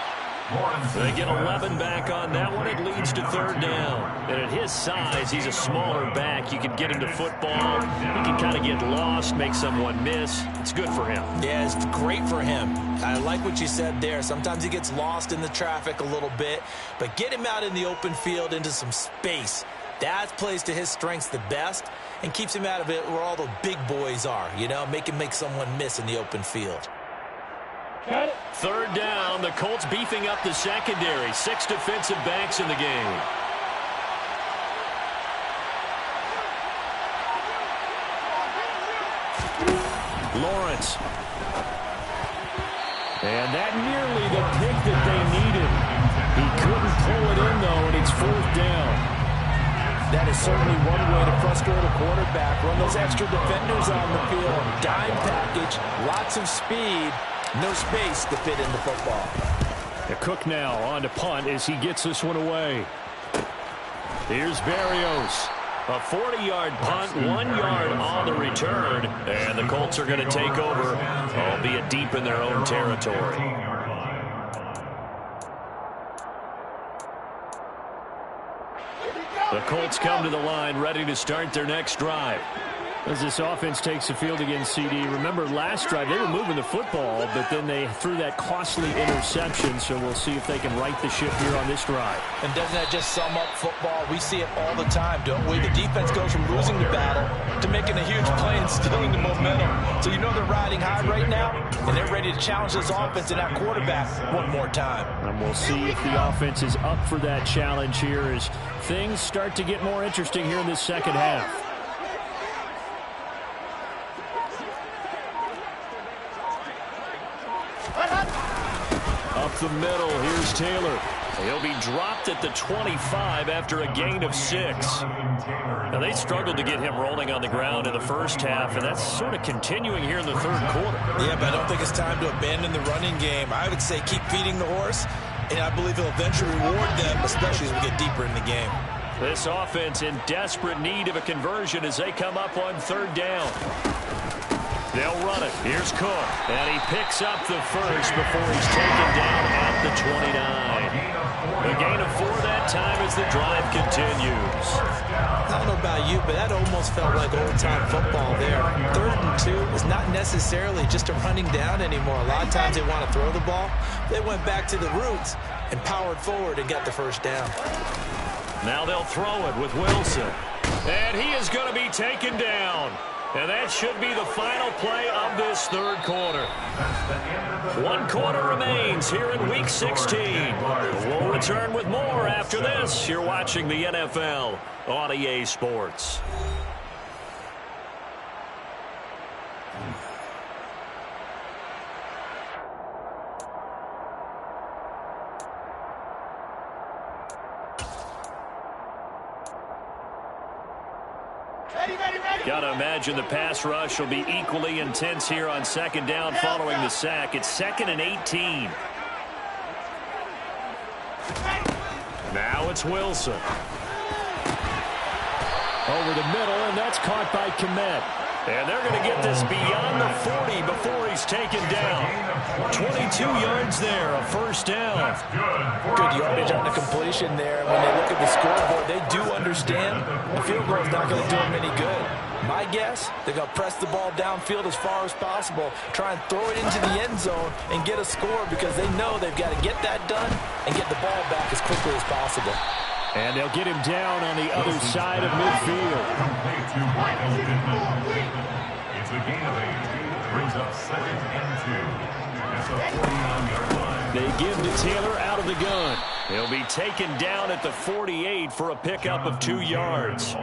They get 11 back on that one. It leads to 3rd down. And at his size, he's a smaller back. You can get him to football. He can kind of get lost, make someone miss. It's good for him. Yeah, it's great for him. I like what you said there. Sometimes he gets lost in the traffic a little bit. But get him out in the open field into some space. That plays to his strengths the best and keeps him out of it where all the big boys are. You know, make someone miss in the open field. 3rd down, the Colts beefing up the secondary. 6 defensive backs in the game. Lawrence. And that nearly the pick that they needed. He couldn't pull it in, though, and it's 4th down. That is certainly one way to frustrate a quarterback. Run those extra defenders on the field. Dime package, lots of speed. No space to fit in the football. The Cook now on to punt as he gets this one away. Here's Berrios. A 40-yard punt, 1 yard on the return. And the Colts are going to take over, albeit deep in their own territory. The Colts come to the line ready to start their next drive. As this offense takes the field against CD, remember last drive they were moving the football, but then they threw that costly interception, so we'll see if they can right the ship here on this drive. And doesn't that just sum up football? We see it all the time, don't we? The defense goes from losing the battle to making a huge play and stealing the momentum. So you know they're riding high right now, and they're ready to challenge this offense and that quarterback one more time. And we'll see if the offense is up for that challenge here as things start to get more interesting here in this second half. Up the middle, here's Taylor. He'll be dropped at the 25 after a gain of 6. Now, they struggled to get him rolling on the ground in the first half, and that's sort of continuing here in the 3rd quarter. Yeah, but I don't think it's time to abandon the running game. I would say keep feeding the horse, and I believe he'll eventually reward them, especially as we get deeper in the game. This offense in desperate need of a conversion as they come up on third down. They'll run it. Here's Cook. And he picks up the first before he's taken down at the 29. A gain of 4 that time as the drive continues. I don't know about you, but that almost felt like old-time football there. 3rd and 2 is not necessarily just a running down anymore. A lot of times they want to throw the ball. They went back to the roots and powered forward and got the first down. Now they'll throw it with Wilson. And he is going to be taken down. And that should be the final play of this third quarter. 1 quarter remains here in Week 16. We'll return with more after this. You're watching the NFL on EA Sports. Got to imagine the pass rush will be equally intense here on second down following the sack. It's 2nd and 18. Now it's Wilson. Over the middle, and that's caught by Kmet. And they're going to get this beyond the 40 before he's taken down. 22 yards there, a first down. Good yardage on the completion there. When they look at the scoreboard, they do understand the field goal is not going to do them any good. My guess, they're going to press the ball downfield as far as possible, try and throw it into the end zone and get a score because they know they've got to get that done and get the ball back as quickly as possible. And they'll get him down on the other side of midfield. It's a gain of 8. Brings up 2nd and 2. That's a 49-yard line. They give to Taylor out of the gun. He'll be taken down at the 48 for a pickup of 2 yards.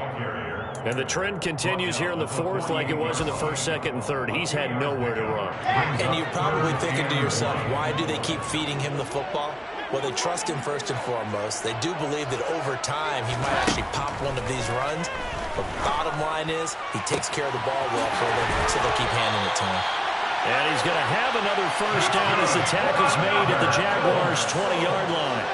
And the trend continues here in the fourth like it was in the first, second, and third. He's had nowhere to run. And you're probably thinking to yourself, why do they keep feeding him the football? Well, they trust him first and foremost. They do believe that over time he might actually pop one of these runs. But bottom line is he takes care of the ball well for them, so they'll keep handing it to him. And he's going to have another first down as the tackle's made at the Jaguars' 20-yard line.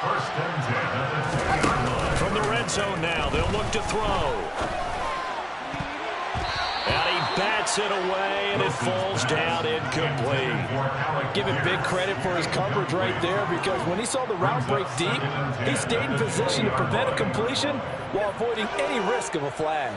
First and 10 at the 10-yard line. From the red zone now, they'll look to throw. And he bats it away, and it falls down incomplete. Give him big credit for his coverage right there because when he saw the route break deep, he stayed in position to prevent a completion while avoiding any risk of a flag.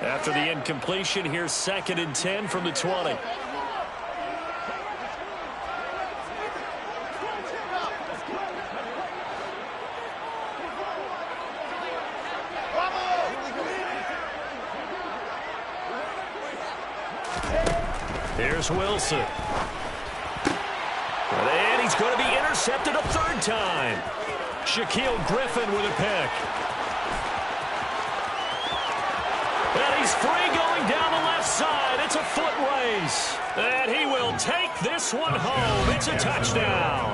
After the incompletion, here's 2nd and 10 from the 20. Here's Wilson. And he's going to be intercepted a 3rd time. Shaquille Griffin with a pick. And he's free going down the left side. It's a foot race. And he will take this one home. It's a touchdown.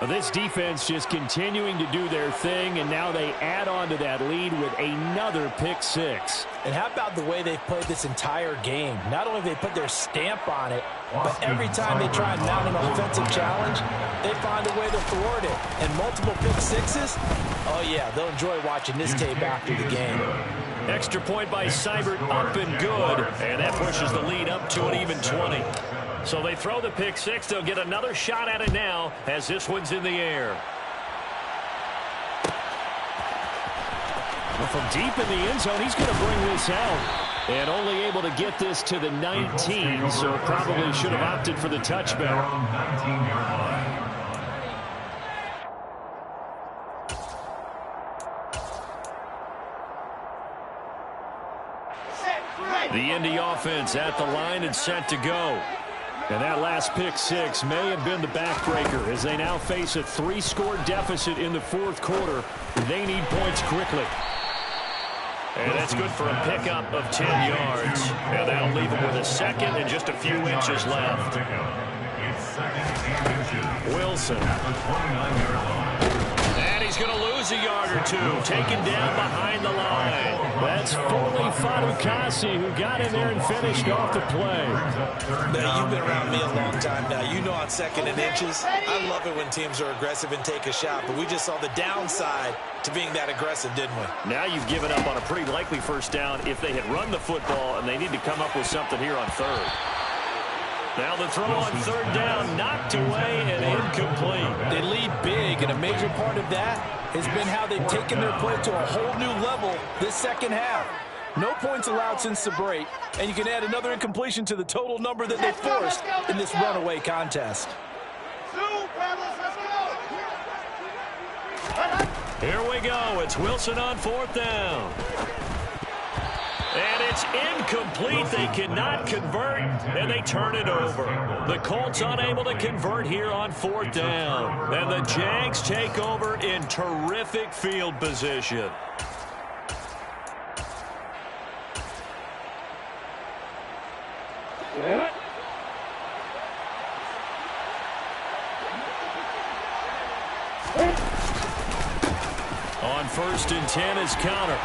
This defense just continuing to do their thing, and now they add on to that lead with another pick six. And how about the way they've played this entire game? Not only have they put their stamp on it, but every time they try and mount an offensive challenge, they find a way to thwart it. And multiple pick sixes, oh yeah, they'll enjoy watching this tape after the game. Extra point by Seibert, up and good. And that pushes the lead up to an even 20. So they throw the pick six. They'll get another shot at it now as this one's in the air. Well, from deep in the end zone, he's going to bring this out. And only able to get this to the 19, so probably should have opted for the touchback. The Indy offense at the line and set to go. And that last pick six may have been the backbreaker as they now face a 3-score deficit in the fourth quarter. They need points quickly. And that's good for a pickup of 10 yards. And that'll leave them with a second and just a few inches left. Wilson. And he's going to lose a yard or two. Taken down behind the line. That's Foley Fadukasi who got in there and finished off the play. Now, you've been around me a long time now. You know on 2nd and inches, I love it when teams are aggressive and take a shot, but we just saw the downside to being that aggressive, didn't we? Now you've given up on a pretty likely first down if they had run the football, and they need to come up with something here on 3rd. Now the throw on 3rd down, knocked away and incomplete. They lead big, and a major part of that has been how they've taken their play to a whole new level this second half. No points allowed since the break, and you can add another incompletion to the total number that they forced in this runaway contest. Here we go. It's Wilson on 4th down. And it's incomplete. They cannot convert, and they turn it over. The Colts unable to convert here on 4th down. And the Jags take over in terrific field position. On 1st and 10 is Counter.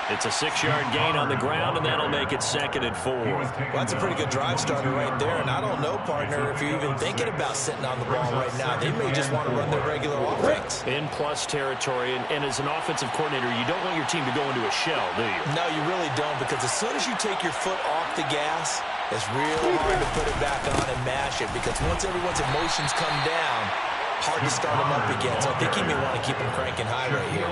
It's a 6-yard gain on the ground, and that'll make it 2nd and 4. Well, that's a pretty good drive starter right there, and I don't know, partner, if you're even thinking about sitting on the ball right now. They may just want to run their regular offense. In plus territory, and as an offensive coordinator, you don't want your team to go into a shell, do you? No, you really don't, because as soon as you take your foot off the gas, it's real hard to put it back on and mash it, because once everyone's emotions come down, hard to start him up again. So I think he may want to keep him cranking high right here.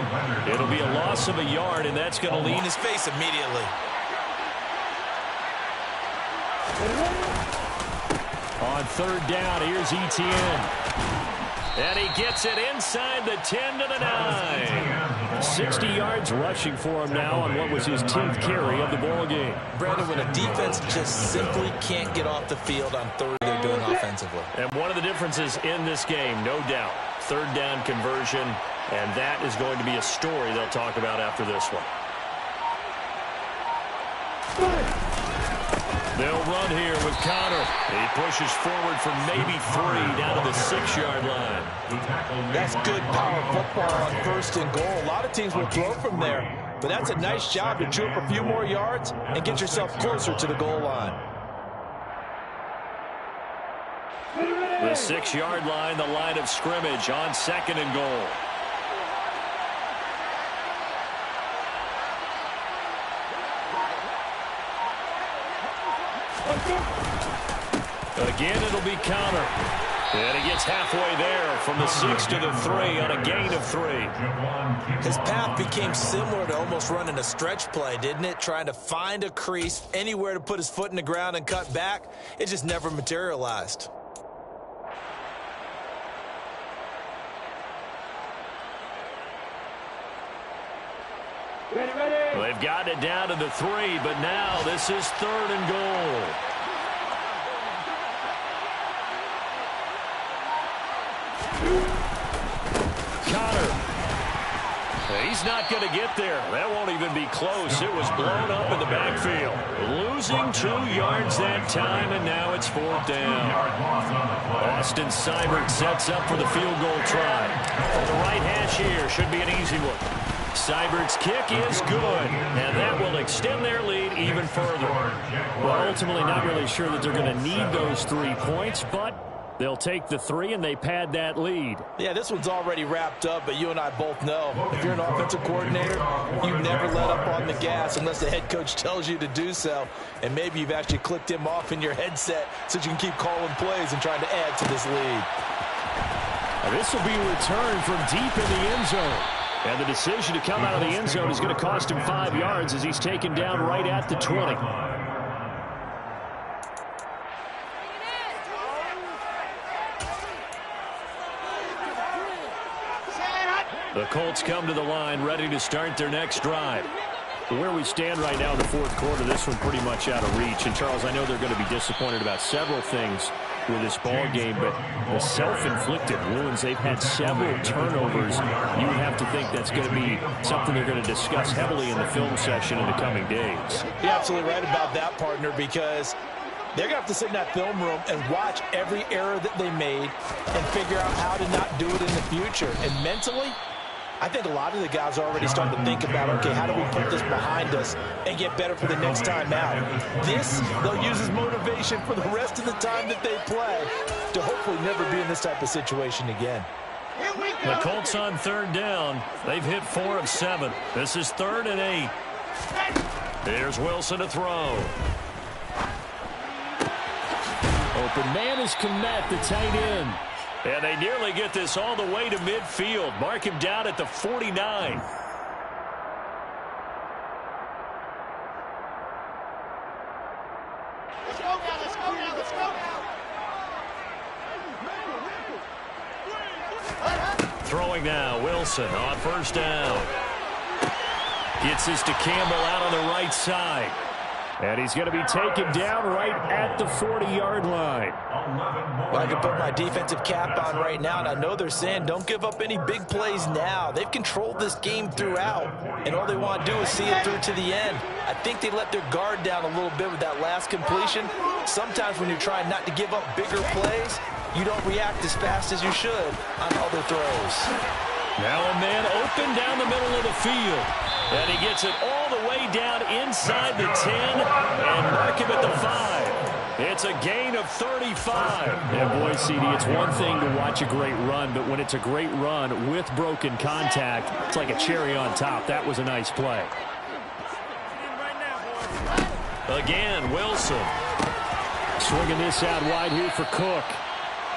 It'll be a loss of a yard, and that's going to lead in his face immediately. On 3rd down, here's Etienne. And he gets it inside the 10 to the 9. 60 yards rushing for him now on what was his 10th carry of the ball game. Brandon, when a defense just simply can't get off the field on 3rd, they're doing offensively. And one of the differences in this game, no doubt, 3rd down conversion, and that is going to be a story they'll talk about after this one. They'll run here with Connor. He pushes forward for maybe 3 down to the 6-yard line. That's good power football on 1st and goal. A lot of teams will throw from there, but that's a nice job to chew up a few more yards and get yourself closer to the goal line. The 6-yard line, the line of scrimmage on 2nd and goal. Again, it'll be Counter. And he gets halfway there from the 6 to the 3 on a gain of 3. His path became similar to almost running a stretch play, didn't it? Trying to find a crease, anywhere to put his foot in the ground and cut back. It just never materialized. Well, they've gotten it down to the 3, but now this is 3rd and goal. Connor. He's not going to get there. That won't even be close. It was blown up in the backfield. Losing 2 yards that time, and now it's 4th down. Austin Seibert sets up for the field goal try. The right hash here should be an easy one. Seibert's kick is good, and that will extend their lead even further. Well, ultimately not really sure that they're going to need those 3 points, but they'll take the 3 and they pad that lead. Yeah, this one's already wrapped up, but you and I both know if you're an offensive coordinator, you never let up on the gas unless the head coach tells you to do so. And maybe you've actually clicked him off in your headset so you can keep calling plays and trying to add to this lead. Now, this will be a return from deep in the end zone. And the decision to come out of the end zone is going to cost him 5 yards as he's taken down right at the 20. The Colts come to the line ready to start their next drive. Where we stand right now in the 4th quarter, this one pretty much out of reach. And, Charles, I know they're going to be disappointed about several things with this ball game, but the self-inflicted wounds, they've had several turnovers. You would have to think that's going to be something they're going to discuss heavily in the film session in the coming days. You're absolutely right about that, partner, because They're going to have to sit in that film room and watch every error that they made and figure out how to not do it in the future. And mentally, I think a lot of the guys are already starting to think about, okay, how do we put this behind us and get better for the next time out? This, they'll use as motivation for the rest of the time that they play to hopefully never be in this type of situation again. The Colts on third down. They've hit 4 of 7. This is 3rd and 8. Here's Wilson to throw. Open man is Kmet, the tight end. And they nearly get this all the way to midfield. Mark him down at the 49. Let's go now, let's go now, let's go now. Throwing now, Wilson on first down. Gets this to Campbell out on the right side. And he's going to be taken down right at the 40-yard line. Well, I can put my defensive cap on right now, and I know they're saying don't give up any big plays now. They've controlled this game throughout, and all they want to do is see it through to the end. I think they let their guard down a little bit with that last completion. Sometimes when you're trying not to give up bigger plays, you don't react as fast as you should on other throws. Now a man open down the middle of the field. And he gets it all the way down inside the 10 and mark him at the 5. It's a gain of 35. And boy, CD, it's one thing to watch a great run, but when it's a great run with broken contact, it's like a cherry on top. That was a nice play. Again, Wilson. Swinging this out wide here for Cook.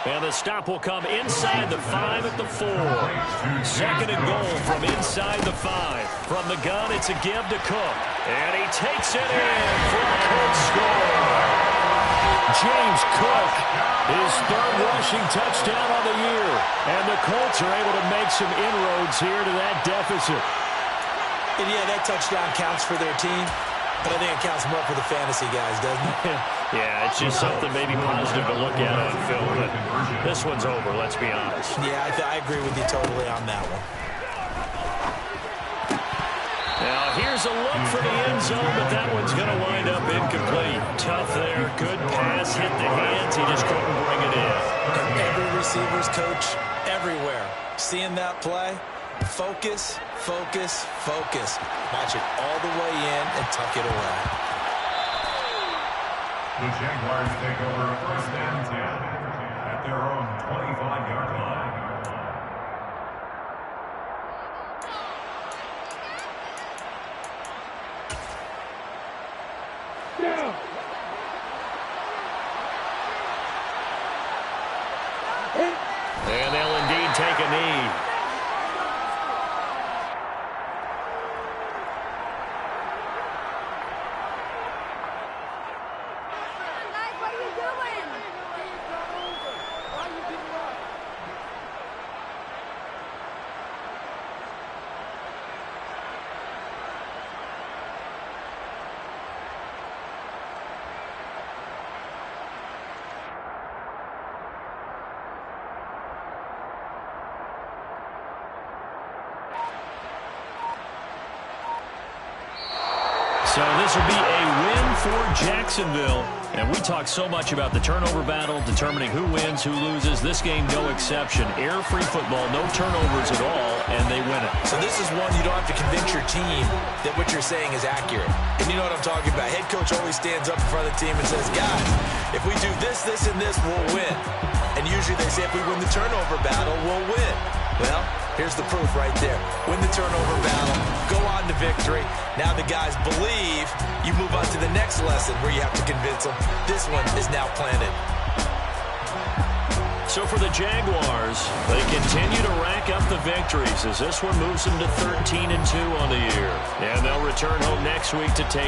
And the stop will come inside the 5 at the 4. 2nd and goal from inside the 5. From the gun, it's a give to Cook. And he takes it in for a Cook score. James Cook, his 3rd rushing touchdown of the year. And the Colts are able to make some inroads here to that deficit. And yeah, that touchdown counts for their team. But I think it counts more for the fantasy guys, doesn't it? Yeah, it's just something maybe positive to look at on film. But this one's over, let's be honest. Yeah, I agree with you totally on that one. Now, here's a look for the end zone, but that one's going to wind up incomplete. Tough there, good pass, hit the hands. He just couldn't bring it in. And every receiver's coach everywhere, seeing that play, focus, focus, focus. Watch it all the way in and tuck it away. The Jaguars take over 1st and 10 at their own 25-yard line. And they'll indeed take a knee. So this will be a win for Jacksonville. And we talk so much about the turnover battle, determining who wins, who loses. This game, no exception. Air-free football, no turnovers at all, and they win it. So this is one you don't have to convince your team that what you're saying is accurate. And you know what I'm talking about. Head coach always stands up in front of the team and says, guys, if we do this, this, and this, we'll win. And usually they say if we win the turnover battle, we'll win. Well, here's the proof right there. Win the turnover battle, go on to victory. Now the guys believe. You move on to the next lesson where you have to convince them. This one is now planted. So for the Jaguars, they continue to rack up the victories as this one moves them to 13-2 on the year. And they'll return home next week to take